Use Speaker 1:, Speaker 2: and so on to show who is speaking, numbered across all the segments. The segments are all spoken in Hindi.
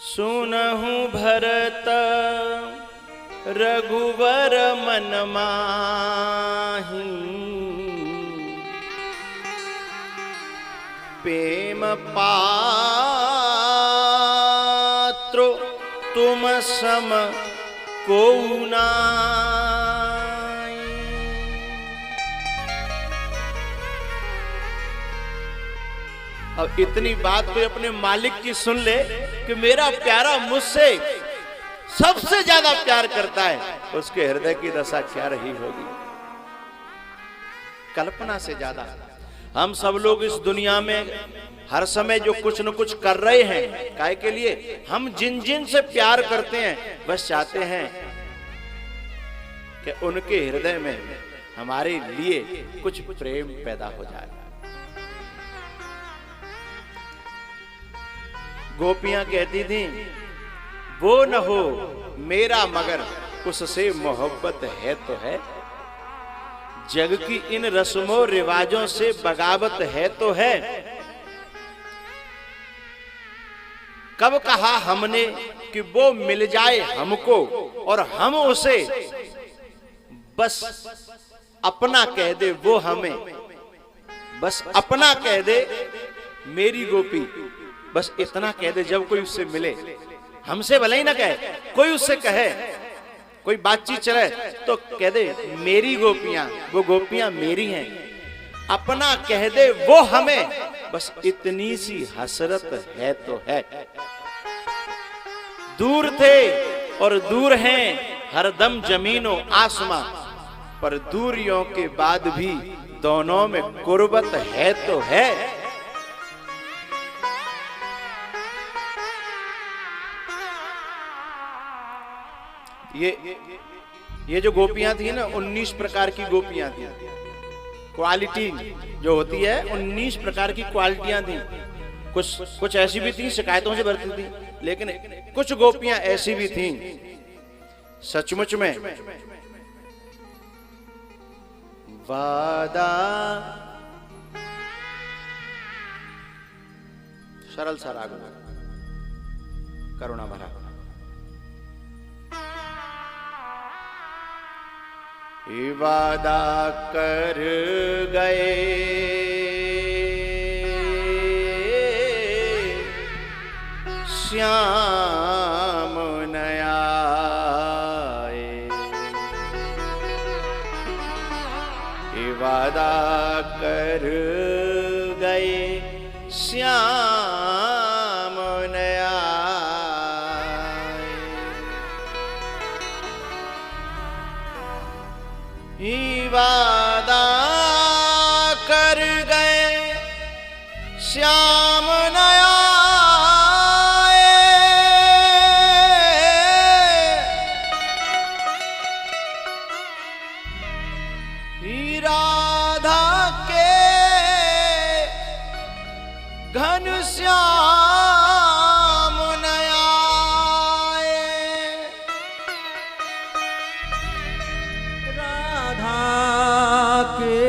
Speaker 1: सुनहु भरत रघुवर मन माही, प्रेम पात्रो तुम सम कोउ नाई। अब इतनी बात कोई अपने मालिक की सुन ले कि मेरा प्यारा मुझसे सबसे ज्यादा प्यार करता है, उसके हृदय की दशा क्या रही होगी, कल्पना से ज्यादा। हम सब लोग इस दुनिया में हर समय जो कुछ न कुछ कर रहे हैं, काहे के लिए? हम जिन जिन से प्यार करते हैं बस चाहते हैं कि उनके हृदय में हमारे लिए कुछ प्रेम पैदा हो जाए। गोपियां कहती थी वो न हो मेरा मगर उससे मोहब्बत है तो है, जग की इन रस्मों रिवाजों से बगावत है तो है। कब कहा हमने कि वो मिल जाए हमको और हम उसे, बस अपना कह दे वो हमें, बस अपना कह दे मेरी गोपी, बस इतना कह दे। जब कोई उससे मिले, हमसे भले ही ना कहे, कोई उससे कहे, कोई बातचीत चले तो कह दे मेरी गोपियां, वो गोपियां मेरी हैं, अपना कह दे वो हमें, बस इतनी सी हसरत है तो है। दूर थे और दूर हैं हरदम जमीनों आसमां, पर दूरियों के बाद भी दोनों में कुर्बत है तो है। ये जो गोपियां थी ना, 19 प्रकार की गोपियां थी। क्वालिटी जो होती है 19 प्रकार की क्वालिटियां थी। कुछ ऐसी भी थी शिकायतों से भरती थी, लेकिन कुछ गोपियां ऐसी भी थी सचमुच में वादा, सरल सा राग करुणा भरा। वादा कर गए श्याम न आए, वादा कर गए श्याम न आए, वादा कर गए श्याम न आए, राधा के घन श्याम न आए, राधा के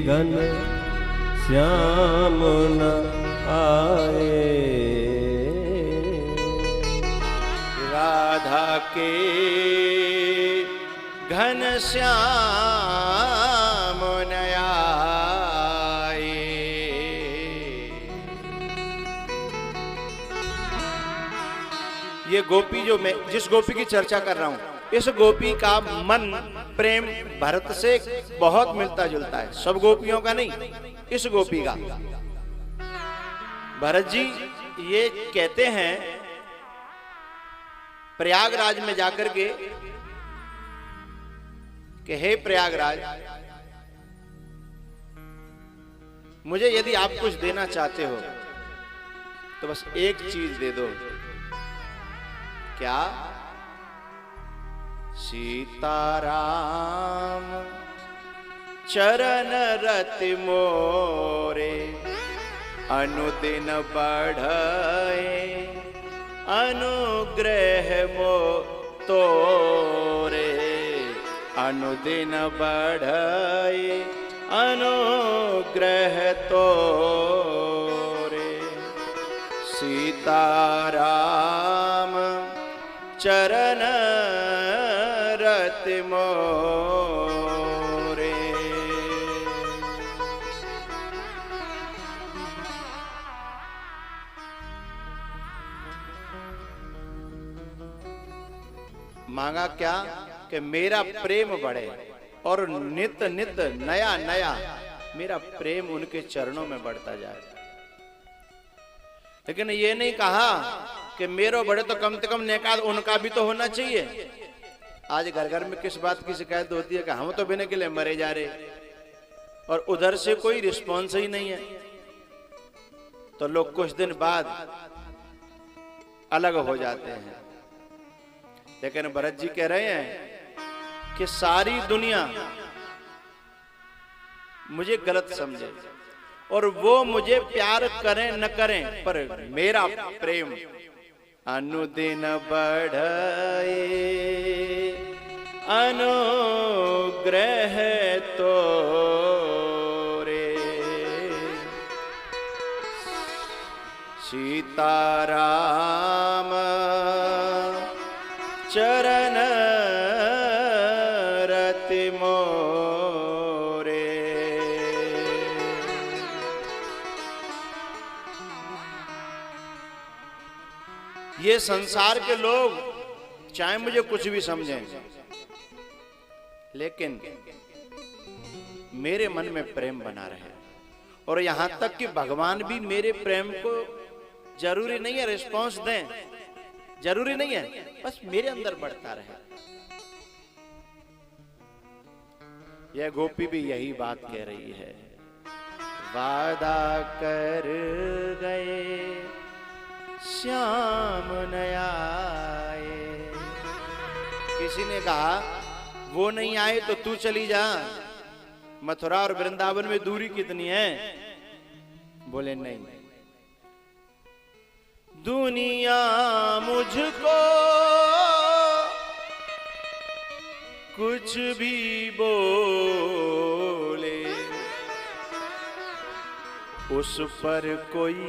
Speaker 1: घन श्याम न आए, राधा के घन श्याम न आए। ये गोपी जो मैं जिस गोपी की चर्चा कर रहा हूं, इस गोपी का मन प्रेम भरत से बहुत मिलता जुलता है, सब गोपियों का नहीं, इस गोपी का। भरत जी ये कहते हैं प्रयागराज में जाकर के कि हे प्रयागराज, मुझे यदि आप कुछ देना चाहते हो तो बस एक चीज दे दो। क्या? सीताराम चरण रति मोरे, अनुदिन बढ़े अनुग्रह मो तोरे, अनुदिन बढ़े अनुग्रह तोरे। सीताराम चरण रति मोरे। मांगा क्या कि मेरा प्रेम बढ़े और नित नित नया नया मेरा प्रेम उनके चरणों में बढ़ता जाए। लेकिन ये नहीं कहा कि मेरो बढ़े तो कम से कम नेकाद उनका भी तो होना चाहिए। आज घर घर में किस बात की शिकायत होती है कि हम तो बिना के लिए मरे जा रहे और उधर से कोई रिस्पॉन्स ही नहीं है। तो लोग कुछ दिन बाद अलग हो जाते हैं। लेकिन भरत जी कह रहे हैं कि सारी दुनिया मुझे गलत समझे और वो मुझे प्यार करें न करें, पर मेरा प्रेम अनुदिन बढ़े अनुग्रह तोरे। सीताराम चरण रति मोरे। ये संसार के लोग चाहे मुझे कुछ भी समझें, लेकिन मेरे मन में प्रेम बना रहे। और यहां तक कि भगवान भी मेरे प्रेम को जरूरी नहीं है रिस्पॉन्स दें, जरूरी नहीं है, बस मेरे अंदर बढ़ता रहे। यह गोपी भी यही बात कह रही है। वादा कर गए श्याम न आए। किसी ने कहा वो नहीं आए तो तू चली जा, मथुरा और वृंदावन में दूरी कितनी है? बोले नहीं, दुनिया मुझको कुछ भी बोले, उस पर कोई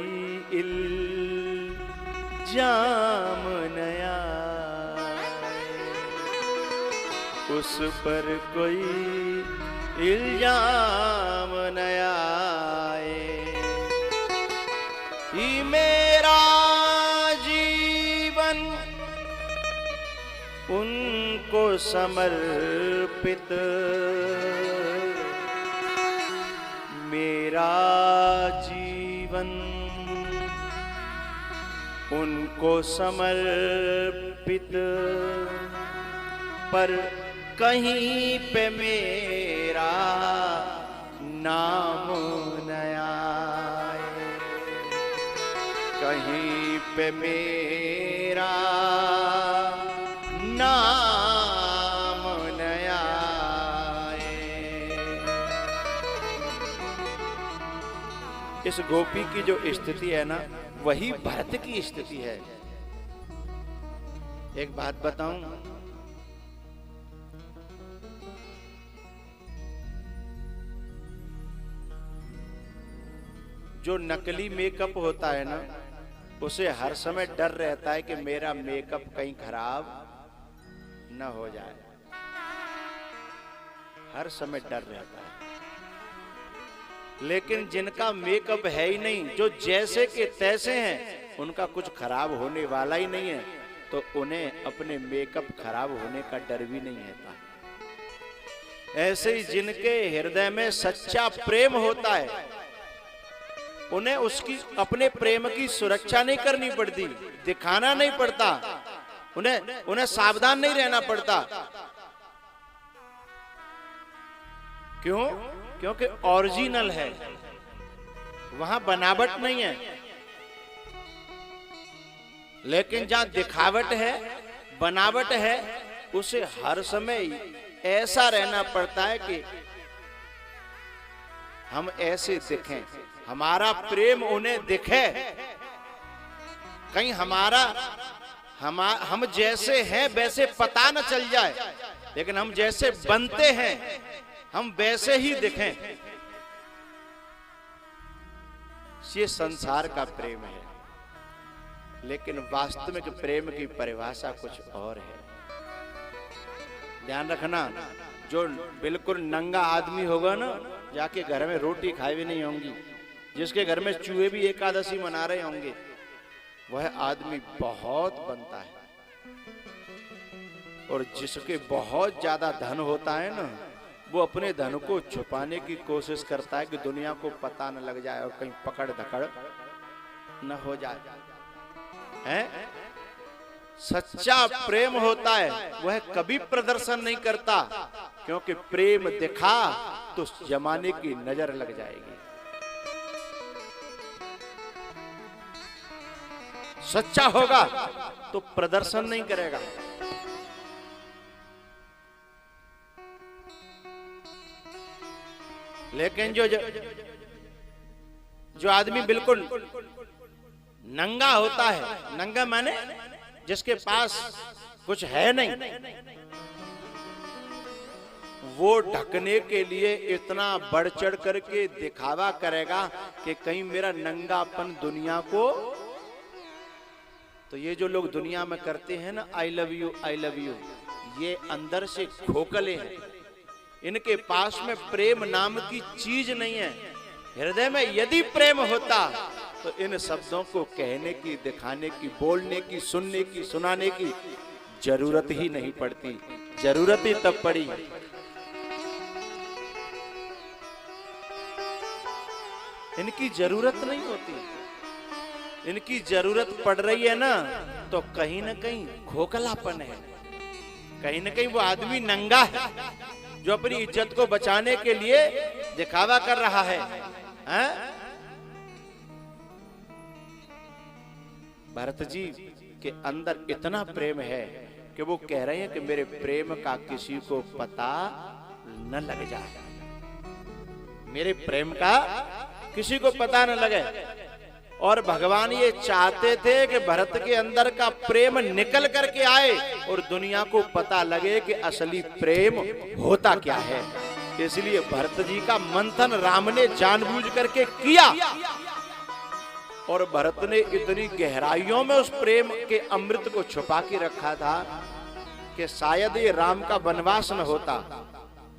Speaker 1: इल्जाम न आए, उस पर कोई इल्जाम न आए। ही मेरा जीवन उनको समर्पित, मेरा जीवन उनको समर्पित, पर कहीं पे मेरा नाम न आए, कहीं पे मेरा नाम न आए। इस गोपी की जो स्थिति है ना, वही भरत की स्थिति है। एक बात बताऊं, जो नकली मेकअप होता है ना, उसे हर समय डर रहता है कि मेरा मेकअप कहीं खराब न हो जाए, हर समय डर रहता है। लेकिन जिनका मेकअप है ही नहीं, जो जैसे के तैसे हैं, उनका कुछ खराब होने वाला ही नहीं है, तो उन्हें अपने मेकअप खराब होने का डर भी नहीं रहता। ऐसे ही जिनके हृदय में सच्चा प्रेम होता है, उन्हें उसकी अपने प्रेम की सुरक्षा नहीं करनी पड़ती, दिखाना नहीं पड़ता, उन्हें सावधान नहीं रहना पड़ता। क्यों? क्योंकि ओरिजिनल है, वहां बनावट नहीं है। लेकिन जहां दिखावट है, बनावट है, उसे हर समय ऐसा रहना पड़ता है कि हम ऐसे दिखें, हमारा प्रेम उन्हें दिखे, कहीं हम जैसे हैं वैसे पता न चल जाए, लेकिन हम जैसे बनते हैं हम वैसे ही दिखें। ये संसार का प्रेम है। लेकिन वास्तविक प्रेम की परिभाषा कुछ और है। ध्यान रखना, जो बिल्कुल नंगा आदमी होगा ना, जाके घर में रोटी खाई भी नहीं होंगी, जिसके घर में चूहे भी एकादशी मना रहे होंगे, वह आदमी बहुत बनता है। और जिसके बहुत ज्यादा धन होता है ना, वो अपने धन को छुपाने की कोशिश करता है कि दुनिया को पता न लग जाए और कहीं पकड़ धकड़ न हो जाए। हैं? सच्चा प्रेम होता है वह कभी प्रदर्शन नहीं करता, क्योंकि प्रेम दिखा तो जमाने की नजर लग जाएगी। सच्चा होगा तो प्रदर्शन नहीं करेगा। लेकिन जो आदमी बिल्कुल नंगा होता है, नंगा माने जिसके पास कुछ है नहीं, वो ढकने के लिए इतना बढ़ चढ़ करके दिखावा करेगा कि कहीं मेरा नंगापन दुनिया को। तो ये जो लोग दुनिया में करते हैं ना, I love you I love you, ये अंदर से खोखले हैं। इनके पास में प्रेम नाम की चीज नहीं है। हृदय में यदि प्रेम होता तो इन शब्दों को कहने की, दिखाने की, बोलने की, सुनने की, सुनाने की जरूरत ही नहीं पड़ती। जरूरत ही तब पड़ी इनकी जरूरत नहीं होती। इनकी जरूरत पड़ रही है ना, तो कहीं ना कहीं खोखलापन है, कहीं ना कहीं वो आदमी नंगा है जो अपनी इज्जत को बचाने के लिए दिखावा कर रहा है। भरत जी के अंदर इतना प्रेम है कि वो कह रहे हैं कि मेरे प्रेम का किसी को पता न लग जाए, मेरे प्रेम का किसी को पता न लगे। और भगवान ये चाहते थे कि भरत के अंदर का प्रेम निकल करके आए और दुनिया को पता लगे कि असली प्रेम होता क्या है। इसलिए भरत जी का मंथन राम ने जानबूझ करके किया, और भरत ने इतनी गहराइयों में उस प्रेम के अमृत को छुपा के रखा था कि शायद ये राम का वनवास न होता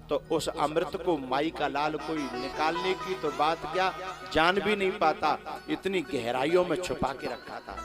Speaker 1: तो उस अमृत को माई का लाल कोई निकालने की तो बात क्या, जान भी नहीं पाता। इतनी गहराइयों में छुपा के रखा था।